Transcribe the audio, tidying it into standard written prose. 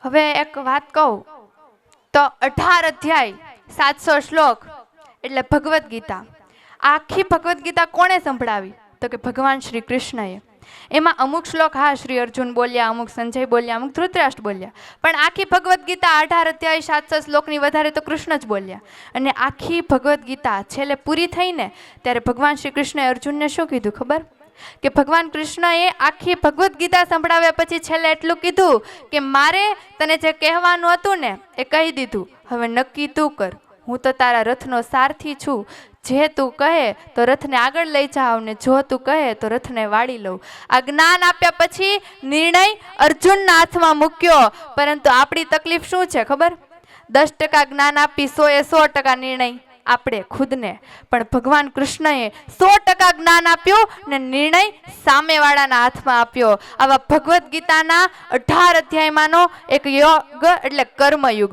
હવે એક વાત કહું તો 18 અધ્યાય 700 શ્લોક એટલે ભગવદ્ ગીતા. આખી ભગવદ્ ગીતા કોણે સંભળાવી? તો કે ભગવાન શ્રી કૃષ્ણએ. એમાં અમુક શ્લોક હા શ્રી અર્જુન બોલ્યા, અમુક સંજય બોલ્યા, અમુક ધૃતરાષ્ટ્ર બોલ્યા, પણ આખી ભગવદ્ ગીતા 18 અધ્યાય 700 શ્લોકની વધારે તો કૃષ્ણ જ બોલ્યા. અને આખી ભગવદ્ ગીતા છેલ્લે પૂરી થઈને ત્યારે ભગવાન શ્રી કૃષ્ણએ અર્જુનને શું કીધું ખબર? કે ભગવાન કૃષ્ણએ આખી ભગવદ્ ગીતા સંભળાવ્યા પછી છેલ્લે એટલું કીધું કે મારે તને જે કહેવાનું હતું ને એ કહી દીધું, હવે નક્કી તું કર, હું તો તારા રથનો સારથી છું. જે તું કહે તો રથને આગળ લઈ જાવ ને જો તું કહે તો રથને વાળી લઉં. આ જ્ઞાન આપ્યા પછી નિર્ણય અર્જુનના હાથમાં મૂક્યો. પરંતુ આપણી તકલીફ શું છે ખબર? 10% જ્ઞાન આપી 100% નિર્ણય આપણે ખુદને, પણ ભગવાન કૃષ્ણએ 100% જ્ઞાન આપ્યું ને નિર્ણય સામેવાળાના હાથમાં આપ્યો. આવા ભગવદ્ ગીતાના 18 અધ્યાયમાંનો એક યોગ એટલે કર્મયુગ.